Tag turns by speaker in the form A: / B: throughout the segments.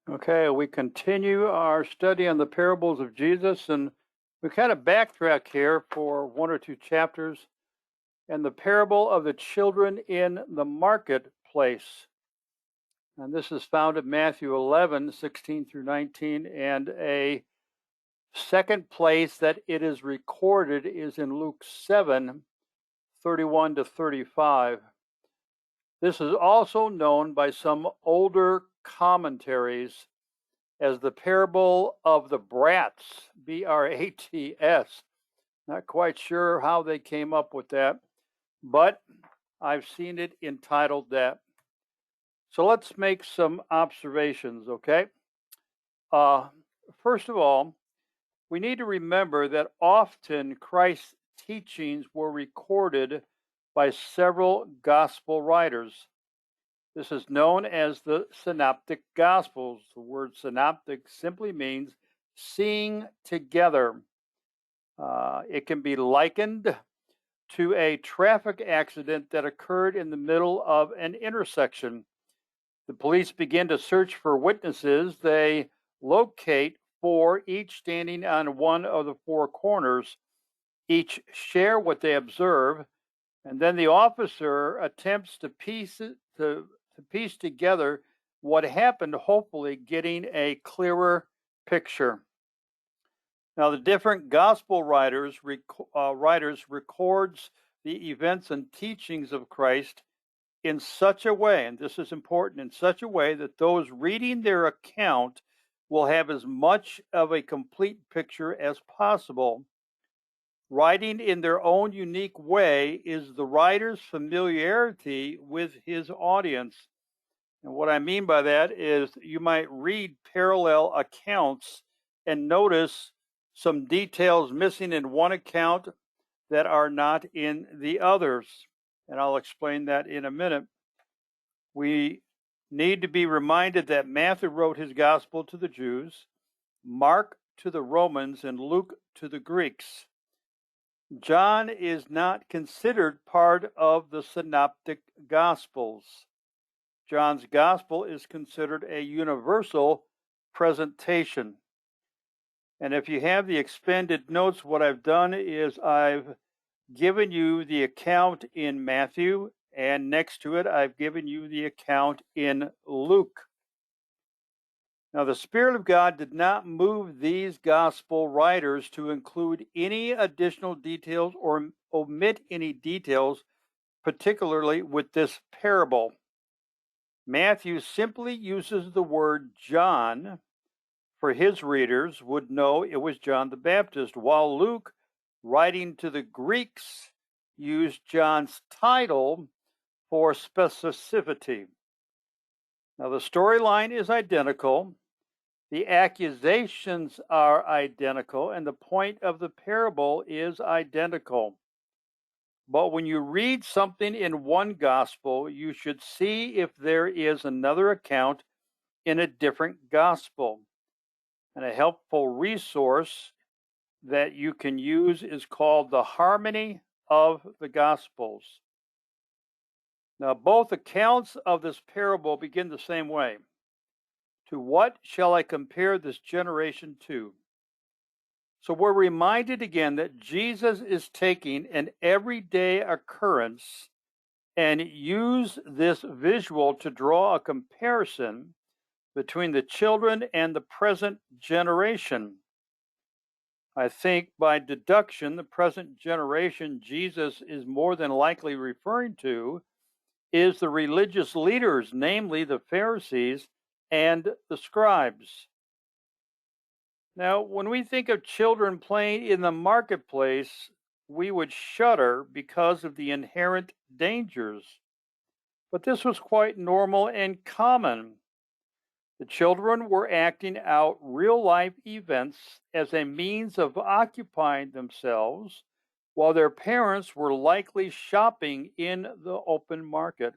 A: Okay, we continue our study on the parables of Jesus, and we kind of backtrack here for one or two chapters, and the parable of the children in the marketplace. And this is found in Matthew 11:16 through 19, and a second place that it is recorded is in Luke 7:31 to 35. This is also known by some older commentaries as the parable of the brats, B-R-A-T-S. Not quite sure how they came up with that, but I've seen it entitled that. So let's make some observations, okay? First of all, we need to remember that often Christ's teachings were recorded by several gospel writers. This is known as the synoptic gospels. The word synoptic simply means seeing together. It can be likened to a traffic accident that occurred in the middle of an intersection. The police begin to search for witnesses. They locate four, each standing on one of the four corners. Each share what they observe, and then the officer attempts to piece together what happened, hopefully getting a clearer picture. Now, the different gospel writers records the events and teachings of Christ in such a way, and this is important, in such a way that those reading their account will have as much of a complete picture as possible. Writing in their own unique way is the writer's familiarity with his audience. And what I mean by that is you might read parallel accounts and notice some details missing in one account that are not in the others. And I'll explain that in a minute. We need to be reminded that Matthew wrote his gospel to the Jews, Mark to the Romans, and Luke to the Greeks. John is not considered part of the synoptic gospels. John's gospel is considered a universal presentation. And if you have the expanded notes, what I've done is I've given you the account in Matthew, and next to it, I've given you the account in Luke. Now, the Spirit of God did not move these gospel writers to include any additional details or omit any details, particularly with this parable. Matthew simply uses the word John for his readers would know it was John the Baptist, while Luke, writing to the Greeks, used John's title for specificity. Now, the storyline is identical, the accusations are identical, and the point of the parable is identical. But when you read something in one gospel, you should see if there is another account in a different gospel. And a helpful resource that you can use is called the Harmony of the Gospels. Now, both accounts of this parable begin the same way. To what shall I compare this generation to? So we're reminded again that Jesus is taking an everyday occurrence and use this visual to draw a comparison between the children and the present generation. I think by deduction, the present generation Jesus is more than likely referring to is the religious leaders, namely the Pharisees and the scribes. Now, when we think of children playing in the marketplace, we would shudder because of the inherent dangers. But this was quite normal and common. The children were acting out real-life events as a means of occupying themselves, while their parents were likely shopping in the open market.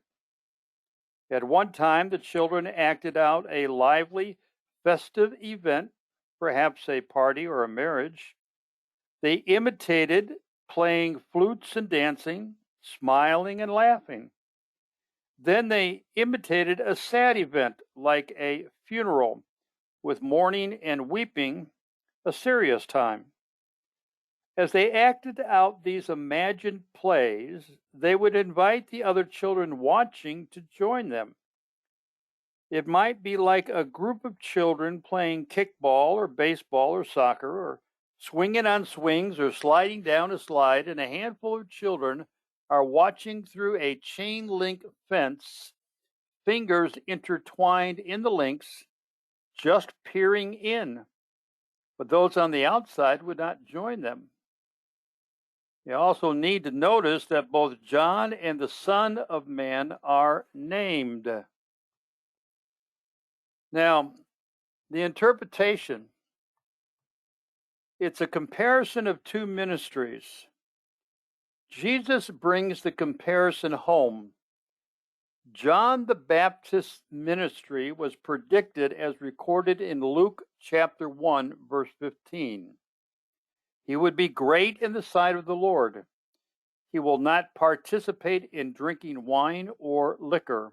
A: At one time, the children acted out a lively, festive event, perhaps a party or a marriage. They imitated playing flutes and dancing, smiling and laughing. Then they imitated a sad event like a funeral, with mourning and weeping, a serious time. As they acted out these imagined plays, they would invite the other children watching to join them. It might be like a group of children playing kickball or baseball or soccer or swinging on swings or sliding down a slide, and a handful of children are watching through a chain link fence, fingers intertwined in the links, just peering in. But those on the outside would not join them. You also need to notice that both John and the Son of Man are named. Now, the interpretation, it's a comparison of two ministries. Jesus brings the comparison home. John the Baptist's ministry was predicted as recorded in Luke chapter 1, verse 15. He would be great in the sight of the Lord. He will not participate in drinking wine or liquor.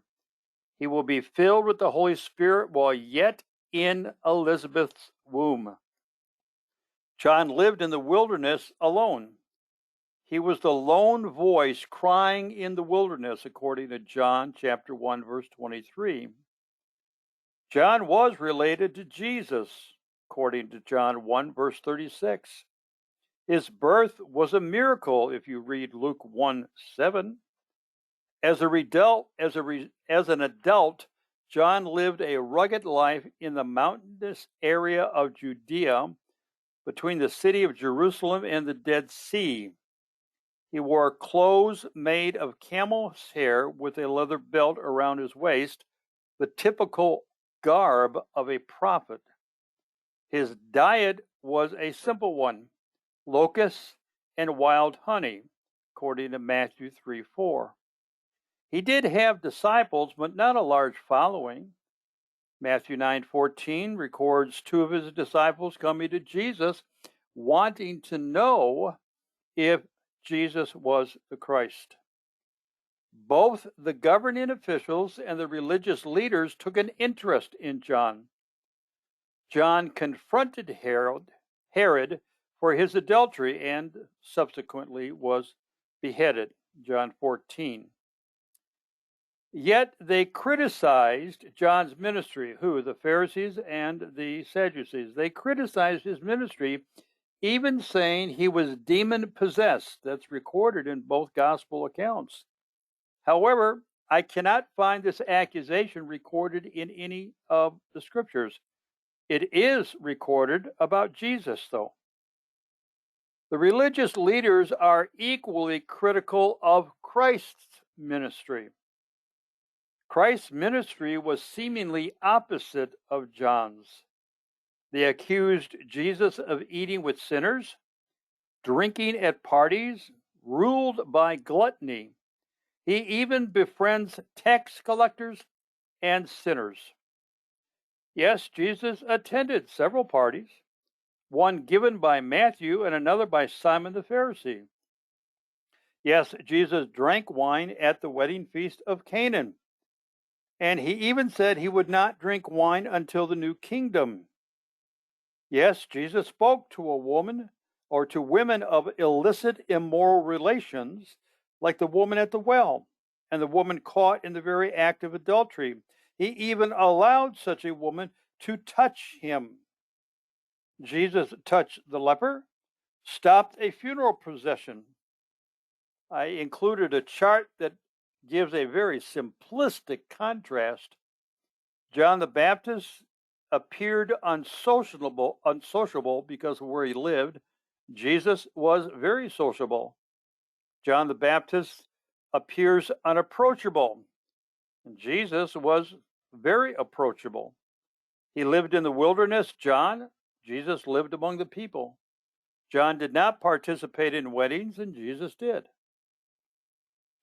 A: He will be filled with the Holy Spirit while yet in Elizabeth's womb. John lived in the wilderness alone. He was the lone voice crying in the wilderness, according to John chapter 1, verse 23. John was related to Jesus, according to John 1, verse 36. His birth was a miracle, if you read Luke 1:7. As an adult, John lived a rugged life in the mountainous area of Judea between the city of Jerusalem and the Dead Sea. He wore clothes made of camel's hair with a leather belt around his waist, the typical garb of a prophet. His diet was a simple one: locusts and wild honey, according to Matthew 3:4. He did have disciples, but not a large following. Matthew 9:14 records two of his disciples coming to Jesus, wanting to know if Jesus was the Christ. Both the governing officials and the religious leaders took an interest in John. John confronted Herod for his adultery and subsequently was beheaded, John 14. Yet they criticized John's ministry. Who? The Pharisees and the Sadducees. They criticized his ministry, even saying he was demon-possessed. That's recorded in both gospel accounts. However, I cannot find this accusation recorded in any of the scriptures. It is recorded about Jesus, though. The religious leaders are equally critical of Christ's ministry. Christ's ministry was seemingly opposite of John's. They accused Jesus of eating with sinners, drinking at parties, ruled by gluttony. He even befriends tax collectors and sinners. Yes, Jesus attended several parties, one given by Matthew and another by Simon the Pharisee. Yes, Jesus drank wine at the wedding feast of Canaan. And he even said he would not drink wine until the new kingdom. Yes, Jesus spoke to a woman or to women of illicit, immoral relations, like the woman at the well and the woman caught in the very act of adultery. He even allowed such a woman to touch him. Jesus touched the leper, stopped a funeral procession. I included a chart that gives a very simplistic contrast. John the Baptist appeared unsociable because of where he lived. Jesus was very sociable. John the Baptist appears unapproachable. And Jesus was very approachable. He lived in the wilderness. Jesus lived among the people. John did not participate in weddings, and Jesus did.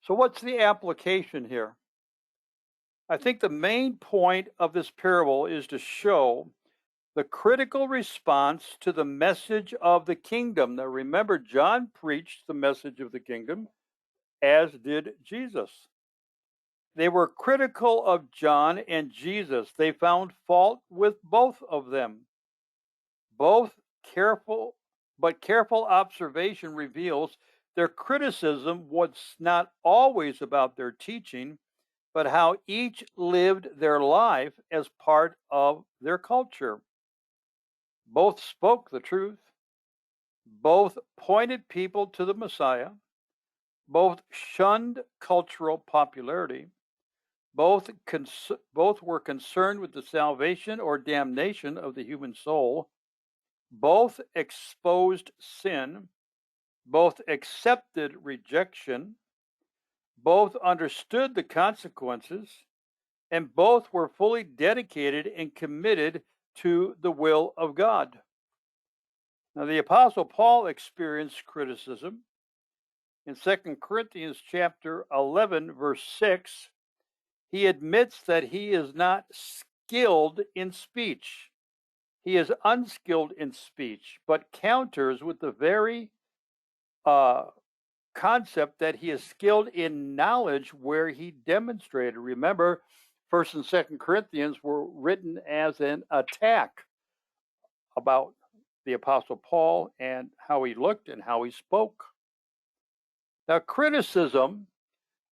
A: So what's the application here? I think the main point of this parable is to show the critical response to the message of the kingdom. Now remember, John preached the message of the kingdom, as did Jesus. They were critical of John and Jesus. They found fault with both of them. Both careful, but careful observation reveals their criticism was not always about their teaching, but how each lived their life as part of their culture. Both spoke the truth, both pointed people to the Messiah, both shunned cultural popularity, both were concerned with the salvation or damnation of the human soul, both exposed sin, both accepted rejection, both understood the consequences, and both were fully dedicated and committed to the will of God. Now, the Apostle Paul experienced criticism. In 2 Corinthians chapter 11, verse 6, he admits that he is not skilled in speech. He is unskilled in speech, but counters with the very concept that he is skilled in knowledge where he demonstrated. Remember, 1st and 2nd Corinthians were written as an attack about the Apostle Paul and how he looked and how he spoke. Now, criticism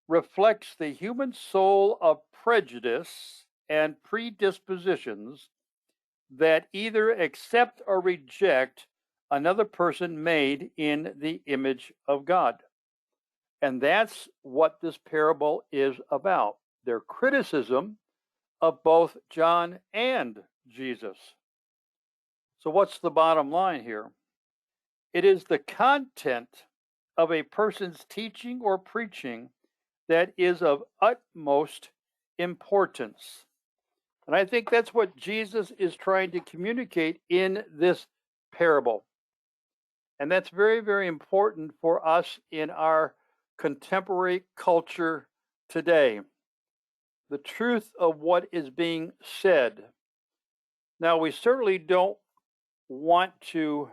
A: reflects the human soul of prejudice and predispositions that either accept or reject another person made in the image of God. And that's what this parable is about, their criticism of both John and Jesus. So, what's the bottom line here? It is the content of a person's teaching or preaching that is of utmost importance. And I think that's what Jesus is trying to communicate in this parable. And that's very, very important for us in our contemporary culture today. The truth of what is being said. Now, we certainly don't want to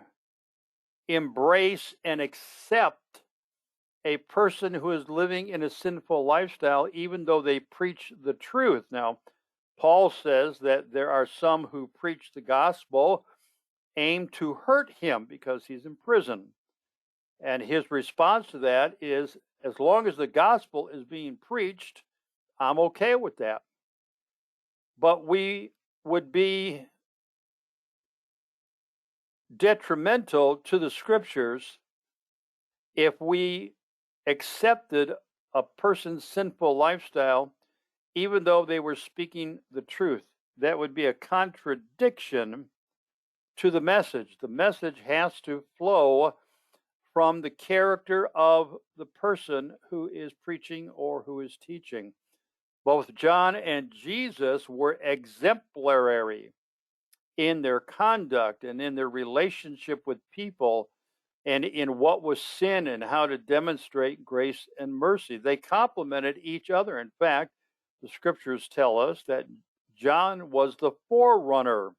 A: embrace and accept a person who is living in a sinful lifestyle, even though they preach the truth. Now, Paul says that there are some who preach the gospel aimed to hurt him because he's in prison. And his response to that is, as long as the gospel is being preached, I'm okay with that. But we would be detrimental to the scriptures if we accepted a person's sinful lifestyle, even though they were speaking the truth. That would be a contradiction to the message. The message has to flow from the character of the person who is preaching or who is teaching. Both John and Jesus were exemplary in their conduct and in their relationship with people and in what was sin and how to demonstrate grace and mercy. They complemented each other. In fact, the scriptures tell us that John was the forerunner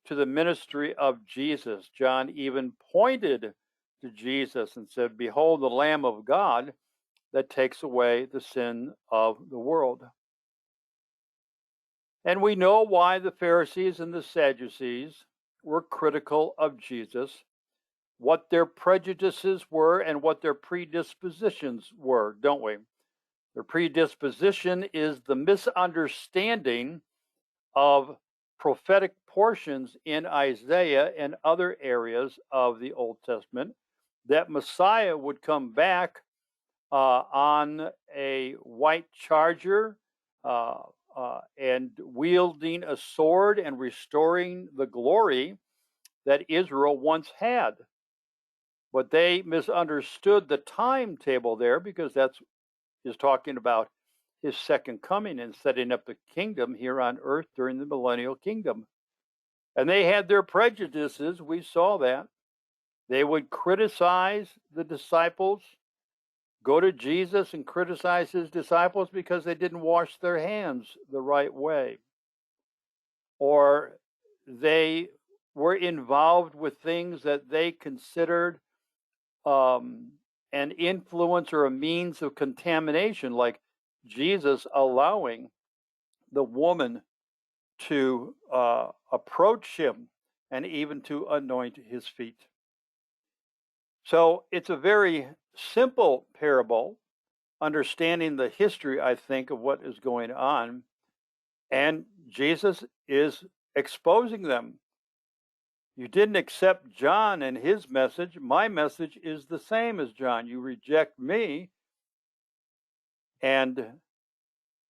A: to the ministry of Jesus. John even pointed to Jesus and said, "Behold the Lamb of God that takes away the sin of the world." And we know why the Pharisees and the Sadducees were critical of Jesus, what their prejudices were and what their predispositions were, don't we? Their predisposition is the misunderstanding of prophetic portions in Isaiah and other areas of the Old Testament, that Messiah would come back on a white charger and wielding a sword and restoring the glory that Israel once had. But they misunderstood the timetable there, because that's is talking about his second coming and setting up the kingdom here on earth during the millennial kingdom. And they had their prejudices. We saw that. They would criticize the disciples, go to Jesus and criticize his disciples because they didn't wash their hands the right way. Or they were involved with things that they considered an influence or a means of contamination, like Jesus allowing the woman to approach him and even to anoint his feet. So it's a very simple parable, understanding the history, I think, of what is going on. And Jesus is exposing them. You didn't accept John and his message. My message is the same as John. You reject me. And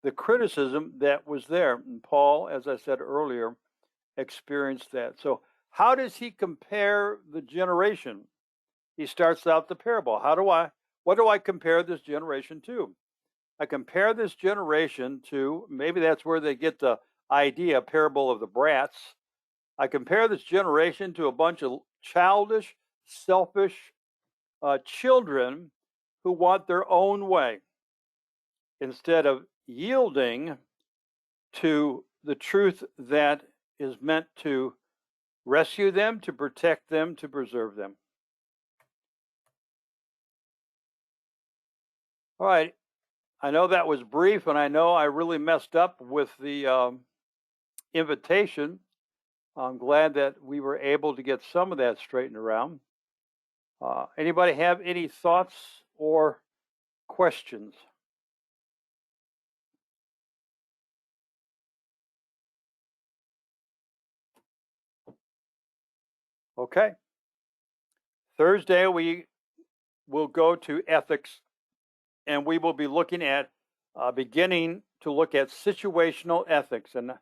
A: the criticism that was there. And Paul, as I said earlier, experienced that. So, how does he compare the generation? He starts out the parable. What do I compare this generation to? I compare this generation to, maybe that's where they get the idea, parable of the brats. I compare this generation to a bunch of childish, selfish children who want their own way instead of yielding to the truth that is meant to rescue them, to protect them, to preserve them. All right. I know that was brief, and I know I really messed up with the invitation. I'm glad that we were able to get some of that straightened around. Anybody have any thoughts or questions? Okay. Thursday, we will go to ethics, and we will be looking at beginning to look at situational ethics and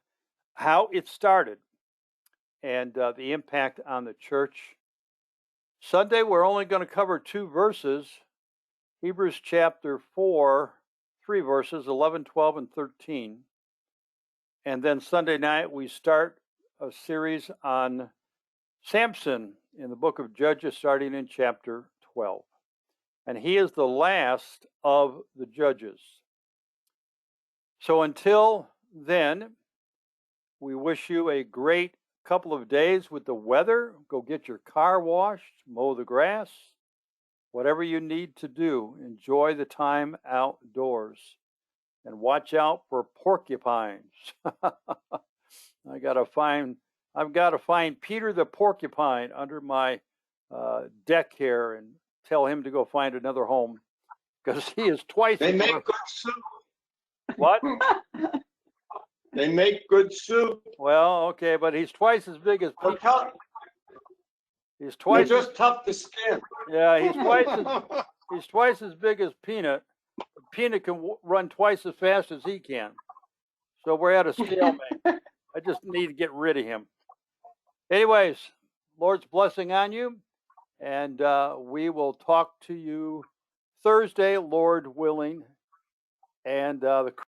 A: how it started and the impact on the church. Sunday, we're only going to cover 2 verses, Hebrews chapter 4, 3 verses, 11, 12, and 13. And then Sunday night, we start a series on Samson in the book of Judges, starting in chapter 12. And he is the last of the judges. So until then, we wish you a great couple of days with the weather. Go get your car washed, mow the grass, whatever you need to do. Enjoy the time outdoors and watch out for porcupines. I've got to find Peter the porcupine under my deck here and tell him to go find another home because he is twice.
B: They make good soup.
A: What?
B: They make good soup.
A: Well, okay, but he's twice as big as Peter. He's
B: They're
A: twice.
B: just tough to skin.
A: Yeah, he's twice as big as Peanut. Peanut can run twice as fast as he can. So we're at a stalemate. I just need to get rid of him. Anyways, Lord's blessing on you, and we will talk to you Thursday, Lord willing, and the